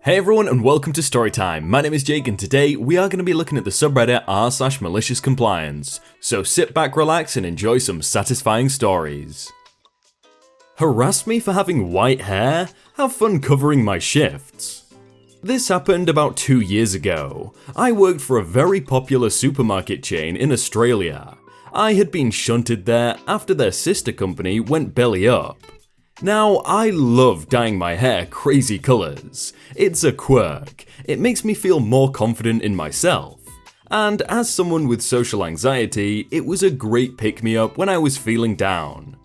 Hey everyone and welcome to Storytime. My name is Jake and today we are going to be looking at the subreddit r/maliciouscompliance. So sit back, relax and enjoy some satisfying stories. Harassed me for having white hair? Have fun covering my shifts. This happened about 2 years ago. I worked for a very popular supermarket chain in Australia. I had been shunted there after their sister company went belly up. Now, I love dyeing my hair crazy colours. It's a quirk. It makes me feel more confident in myself. And as someone with social anxiety, it was a great pick-me-up when I was feeling down.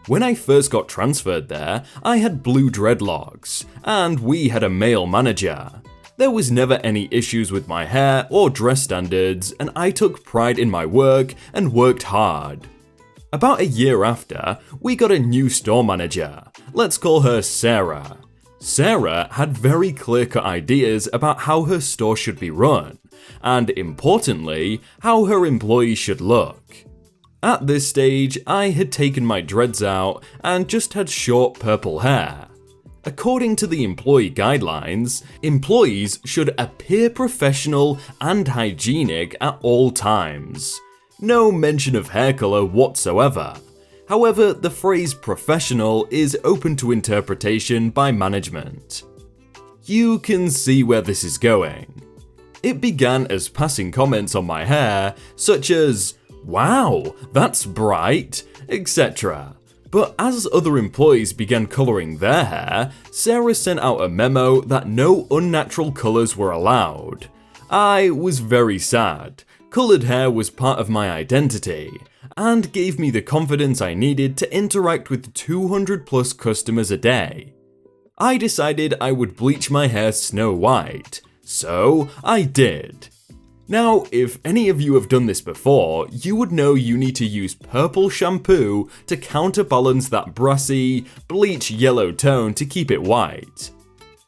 When I first got transferred there, I had blue dreadlocks, and we had a male manager. There was never any issues with my hair or dress standards, and I took pride in my work and worked hard. About a year after, we got a new store manager. Let's call her Sarah. Sarah had very clear-cut ideas about how her store should be run, and importantly, how her employees should look. At this stage, I had taken my dreads out and just had short purple hair. According to the employee guidelines, employees should appear professional and hygienic at all times. No mention of hair color whatsoever. However, the phrase professional is open to interpretation by management. You can see where this is going. It began as passing comments on my hair, such as, "Wow, that's bright," etc. But as other employees began coloring their hair, Sarah sent out a memo that no unnatural colors were allowed. I was very sad. Colored hair was part of my identity, and gave me the confidence I needed to interact with 200 plus customers a day. I decided I would bleach my hair snow white, so I did. Now, if any of you have done this before, you would know you need to use purple shampoo to counterbalance that brassy, bleach yellow tone to keep it white.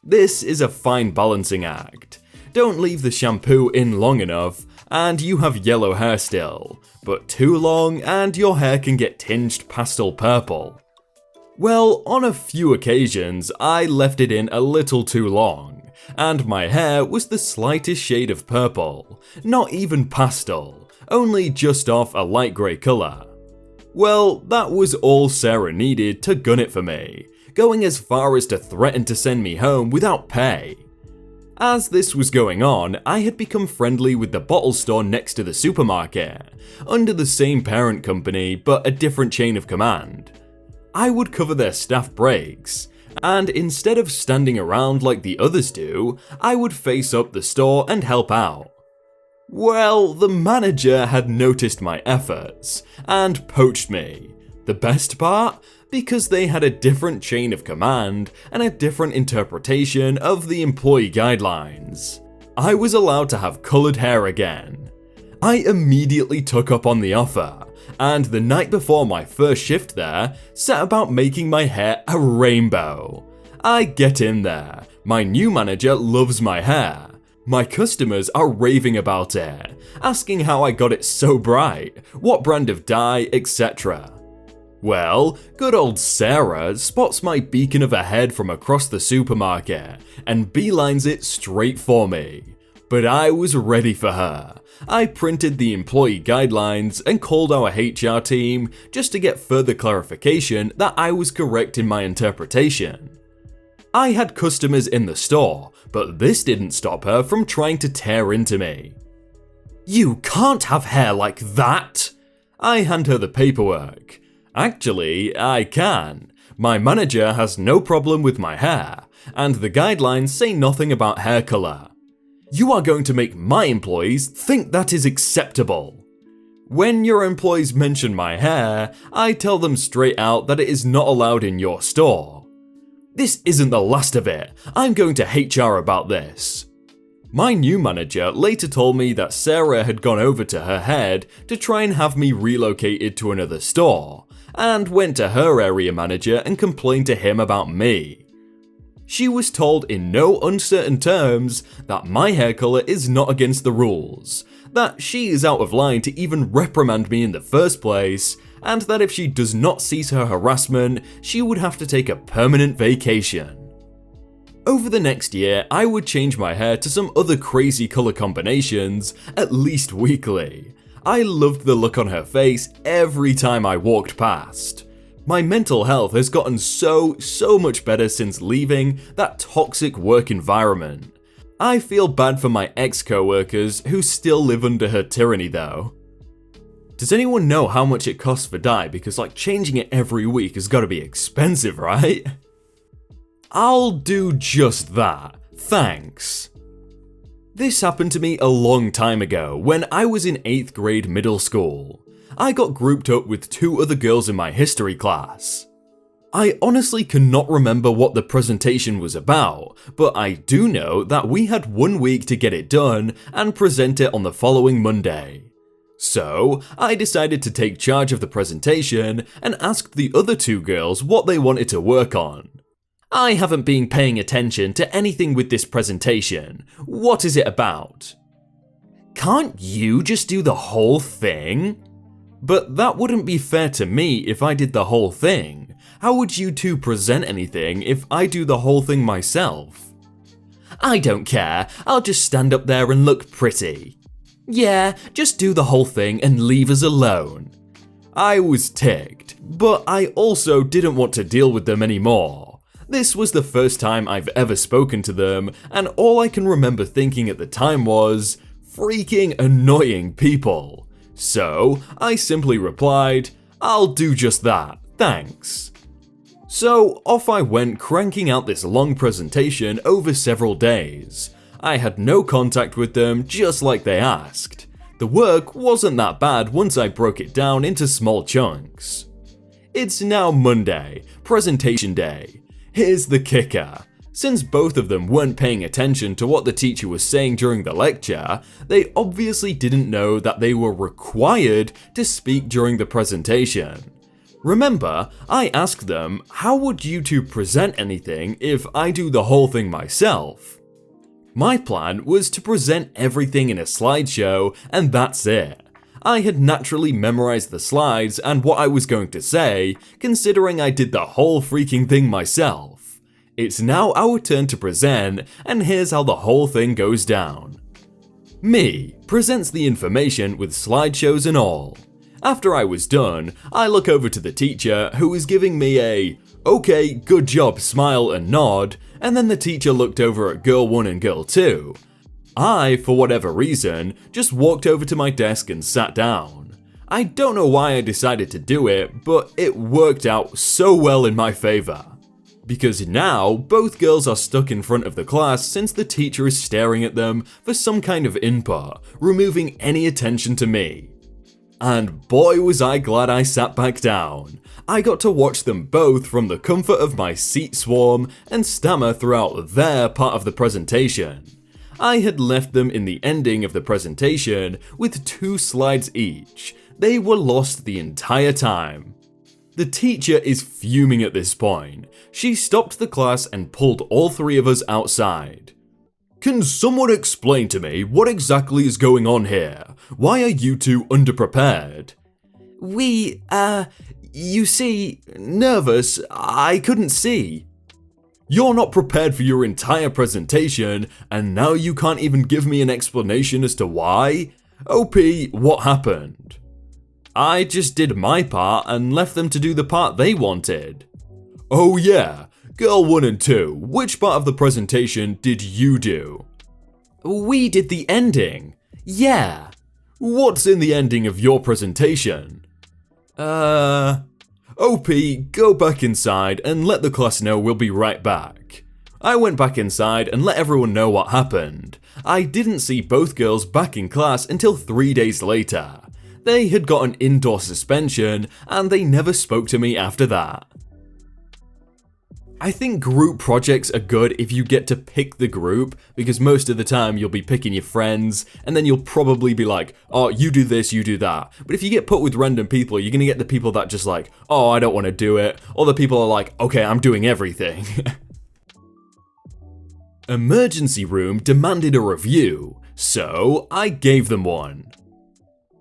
This is a fine balancing act. Don't leave the shampoo in long enough, and you have yellow hair still, but too long and your hair can get tinged pastel purple. Well, on a few occasions, I left it in a little too long, and my hair was the slightest shade of purple, not even pastel, only just off a light grey colour. Well, that was all Sarah needed to gun it for me, going as far as to threaten to send me home without pay. As this was going on, I had become friendly with the bottle store next to the supermarket, under the same parent company but a different chain of command. I would cover their staff breaks, and instead of standing around like the others do, I would face up the store and help out. Well, the manager had noticed my efforts, and poached me. The best part? Because they had a different chain of command and a different interpretation of the employee guidelines. I was allowed to have colored hair again. I immediately took up on the offer, and the night before my first shift there, set about making my hair a rainbow. I get in there. My new manager loves my hair. My customers are raving about it, asking how I got it so bright, what brand of dye, etc. Well, good old Sarah spots my beacon of a head from across the supermarket and beelines it straight for me. But I was ready for her. I printed the employee guidelines and called our HR team just to get further clarification that I was correct in my interpretation. I had customers in the store, but this didn't stop her from trying to tear into me. "You can't have hair like that!" I hand her the paperwork. Actually, I can. My manager has no problem with my hair, and the guidelines say nothing about hair color. You are going to make my employees think that is acceptable. When your employees mention my hair, I tell them straight out that it is not allowed in your store. This isn't the last of it. I'm going to HR about this. My new manager later told me that Sarah had gone over to her head to try and have me relocated to another store, and went to her area manager and complained to him about me. She was told in no uncertain terms that my hair color is not against the rules, that she is out of line to even reprimand me in the first place, and that if she does not cease her harassment, she would have to take a permanent vacation. Over the next year, I would change my hair to some other crazy colour combinations at least weekly. I loved the look on her face every time I walked past. My mental health has gotten so much better since leaving that toxic work environment. I feel bad for my ex-coworkers who still live under her tyranny though. Does anyone know how much it costs for dye? Because changing it every week has gotta be expensive, right? I'll do just that, thanks. This happened to me a long time ago when I was in 8th grade middle school. I got grouped up with 2 other girls in my history class. I honestly cannot remember what the presentation was about, but I do know that we had 1 week to get it done and present it on the following Monday. So, I decided to take charge of the presentation and asked the other 2 girls what they wanted to work on. I haven't been paying attention to anything with this presentation. What is it about? Can't you just do the whole thing? But that wouldn't be fair to me if I did the whole thing. How would you 2 present anything if I do the whole thing myself? I don't care, I'll just stand up there and look pretty. Yeah, just do the whole thing and leave us alone. I was ticked, but I also didn't want to deal with them anymore. This was the first time I've ever spoken to them, and all I can remember thinking at the time was, freaking annoying people. So, I simply replied, I'll do just that, thanks. So, off I went cranking out this long presentation over several days. I had no contact with them, just like they asked. The work wasn't that bad once I broke it down into small chunks. It's now Monday, presentation day. Here's the kicker. Since both of them weren't paying attention to what the teacher was saying during the lecture, they obviously didn't know that they were required to speak during the presentation. Remember, I asked them, how would you 2 present anything if I do the whole thing myself? My plan was to present everything in a slideshow, and that's it. I had naturally memorized the slides and what I was going to say, considering I did the whole freaking thing myself. It's now our turn to present, and here's how the whole thing goes down. Me presents the information with slideshows and all. After I was done, I look over to the teacher who is giving me a "okay, good job" smile and nod, and then the teacher looked over at girl 1 and girl 2. I, for whatever reason, just walked over to my desk and sat down. I don't know why I decided to do it, but it worked out so well in my favor. Because now, both girls are stuck in front of the class since the teacher is staring at them for some kind of input, removing any attention to me. And boy was I glad I sat back down. I got to watch them both from the comfort of my seat swarm and stammer throughout their part of the presentation. I had left them in the ending of the presentation with 2 slides each. They were lost the entire time. The teacher is fuming at this point. She stopped the class and pulled all 3 of us outside. Can someone explain to me what exactly is going on here? Why are you 2 underprepared? You see, nervous, I couldn't see. You're not prepared for your entire presentation, and now you can't even give me an explanation as to why? OP, what happened? I just did my part and left them to do the part they wanted. Oh yeah, girl 1 and 2, which part of the presentation did you do? We did the ending. Yeah. What's in the ending of your presentation? OP, go back inside and let the class know we'll be right back. I went back inside and let everyone know what happened. I didn't see both girls back in class until 3 days later. They had got an indoor suspension and they never spoke to me after that. I think group projects are good if you get to pick the group, because most of the time you'll be picking your friends and then you'll probably be like, oh, you do this, you do that. But if you get put with random people, you're gonna get the people that just like, oh, I don't want to do it. Or the people are like, okay, I'm doing everything. Emergency room demanded a review, so I gave them one.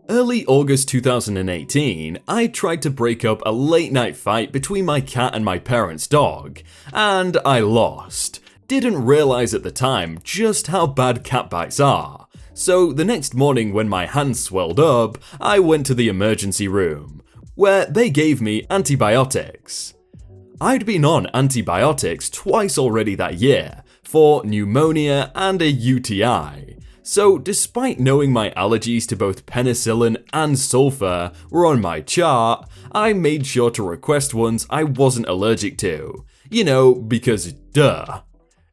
Early August 2018, I tried to break up a late night fight between my cat and my parents' dog, and I lost. Didn't realize at the time just how bad cat bites are, so the next morning when my hand swelled up, I went to the emergency room, where they gave me antibiotics. I'd been on antibiotics twice already that year, for pneumonia and a UTI, so despite knowing my allergies to both penicillin and sulfur were on my chart, I made sure to request ones I wasn't allergic to. You know, because duh.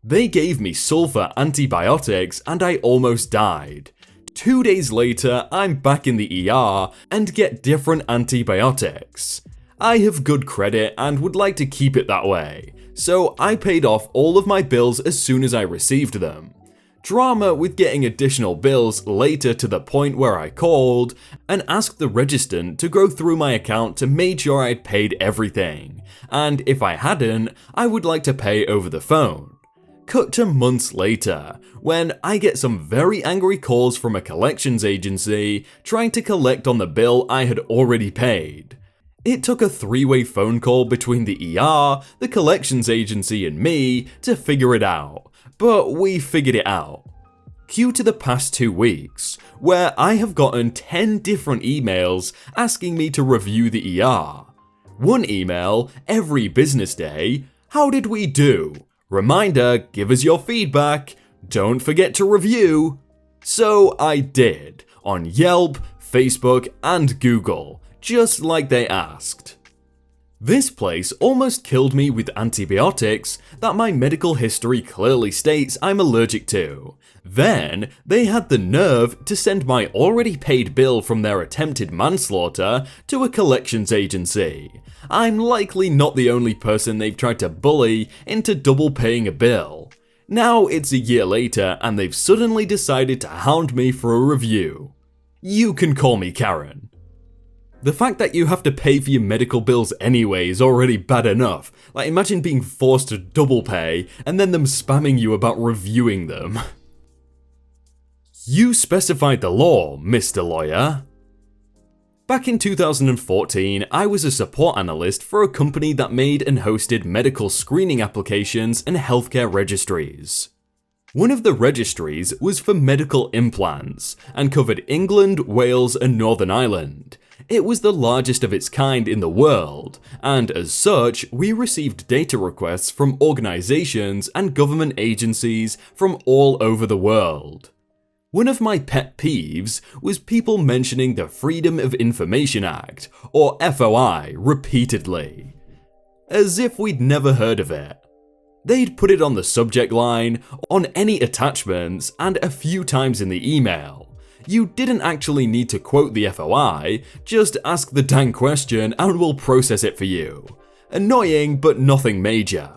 They gave me sulfur antibiotics and I almost died. 2 days later, I'm back in the ER and get different antibiotics. I have good credit and would like to keep it that way, so I paid off all of my bills as soon as I received them. Drama with getting additional bills later to the point where I called and asked the registrant to go through my account to make sure I'd paid everything, and if I hadn't, I would like to pay over the phone. Cut to months later, when I get some very angry calls from a collections agency trying to collect on the bill I had already paid. It took a 3-way phone call between the ER, the collections agency and me to figure it out, but we figured it out. Cue to the past 2 weeks, where I have gotten 10 different emails asking me to review the ER. One email, every business day, how did we do? Reminder, give us your feedback, don't forget to review. So I did, on Yelp, Facebook and Google, just like they asked. This place almost killed me with antibiotics that my medical history clearly states I'm allergic to. Then, they had the nerve to send my already paid bill from their attempted manslaughter to a collections agency. I'm likely not the only person they've tried to bully into double paying a bill. Now it's a year later and they've suddenly decided to hound me for a review. You can call me Karen. The fact that you have to pay for your medical bills anyway is already bad enough. Like, imagine being forced to double pay and then them spamming you about reviewing them. You specified the law, Mr. Lawyer. Back in 2014, I was a support analyst for a company that made and hosted medical screening applications and healthcare registries. One of the registries was for medical implants and covered England, Wales and Northern Ireland. It was the largest of its kind in the world, and as such, we received data requests from organizations and government agencies from all over the world. One of my pet peeves was people mentioning the Freedom of Information Act, or FOI, repeatedly. As if we'd never heard of it. They'd put it on the subject line, on any attachments, and a few times in the email. You didn't actually need to quote the FOI, just ask the dang question and we'll process it for you. Annoying, but nothing major.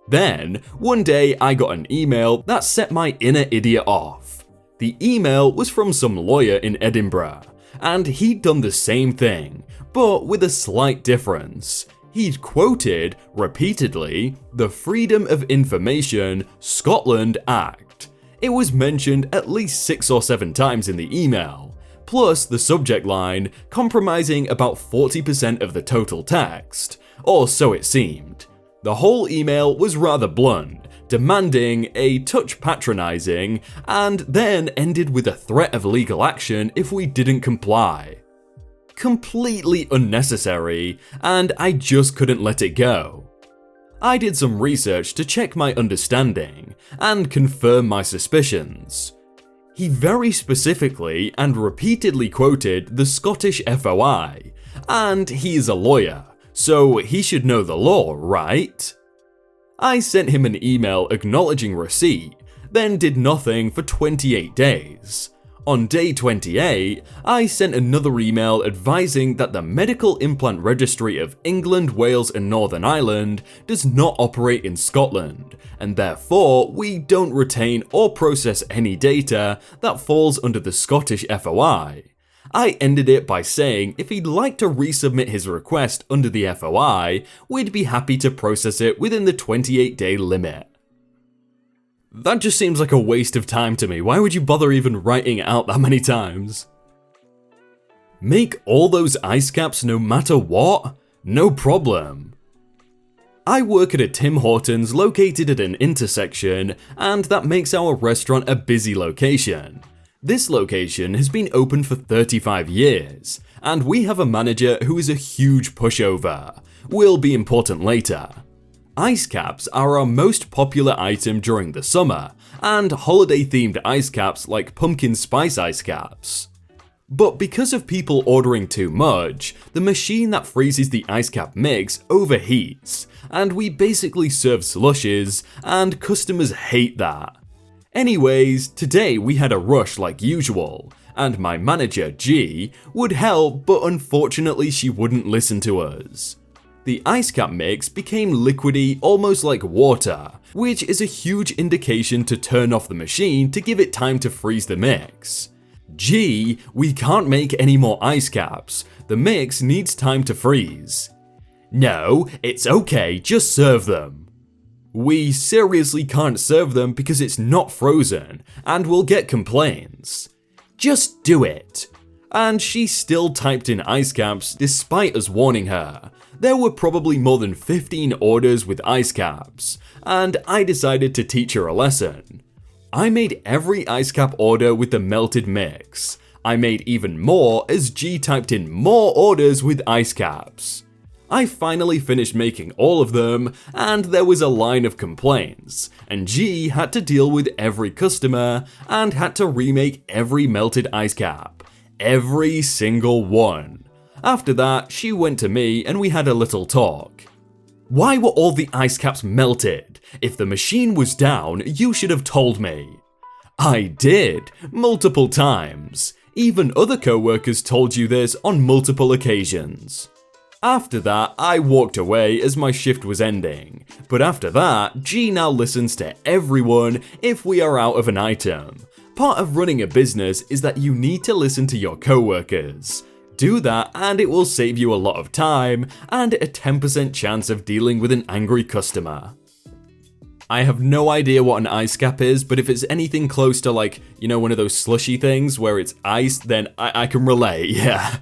Then, one day I got an email that set my inner idiot off. The email was from some lawyer in Edinburgh, and he'd done the same thing, but with a slight difference. He'd quoted, repeatedly, the Freedom of Information Scotland Act. It was mentioned at least 6 or 7 times in the email, plus the subject line compromising about 40% of the total text, or so it seemed. The whole email was rather blunt, demanding, a touch patronizing, and then ended with a threat of legal action if we didn't comply. Completely unnecessary, and I just couldn't let it go. I did some research to check my understanding and confirm my suspicions. He very specifically and repeatedly quoted the Scottish FOI, and he is a lawyer, so he should know the law, right? I sent him an email acknowledging receipt, then did nothing for 28 days. On day 28, I sent another email advising that the Medical Implant Registry of England, Wales and Northern Ireland does not operate in Scotland, and therefore we don't retain or process any data that falls under the Scottish FOI. I ended it by saying if he'd like to resubmit his request under the FOI, we'd be happy to process it within the 28-day limit. That just seems like a waste of time to me. Why would you bother even writing it out that many times? Make all those IceCaps no matter what? No problem. I work at a Tim Hortons located at an intersection, and that makes our restaurant a busy location. This location has been open for 35 years, and we have a manager who is a huge pushover. Will be important later. IceCaps are our most popular item during the summer, and holiday-themed IceCaps like pumpkin spice IceCaps. But because of people ordering too much, the machine that freezes the IceCap mix overheats, and we basically serve slushes, and customers hate that. Anyways, today we had a rush like usual, and my manager, G, would help, but unfortunately she wouldn't listen to us. The IceCap mix became liquidy, almost like water, which is a huge indication to turn off the machine to give it time to freeze the mix. G, we can't make any more IceCaps. The mix needs time to freeze. No, it's okay, just serve them. We seriously can't serve them because it's not frozen, and we'll get complaints. Just do it. And she still typed in IceCaps despite us warning her. There were probably more than 15 orders with IceCaps, and I decided to teach her a lesson. I made every IceCap order with the melted mix. I made even more as G typed in more orders with IceCaps. I finally finished making all of them, and there was a line of complaints, and G had to deal with every customer and had to remake every melted IceCap. Every single one. After that, she went to me and we had a little talk. Why were all the IceCaps melted? If the machine was down, you should have told me. I did, multiple times. Even other co-workers told you this on multiple occasions. After that, I walked away as my shift was ending. But after that, G now listens to everyone if we are out of an item. Part of running a business is that you need to listen to your co-workers. Do that and it will save you a lot of time and a 10% chance of dealing with an angry customer. I have no idea what an IceCap is, but if it's anything close to like, one of those slushy things where it's ice, then I can relate, yeah.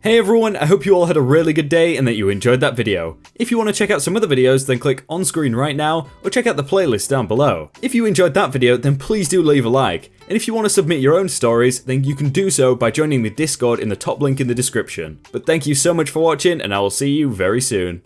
Hey everyone, I hope you all had a really good day and that you enjoyed that video. If you want to check out some other videos, then click on screen right now or check out the playlist down below. If you enjoyed that video, then please do leave a like. And if you want to submit your own stories, then you can do so by joining the Discord in the top link in the description. But thank you so much for watching and I will see you very soon.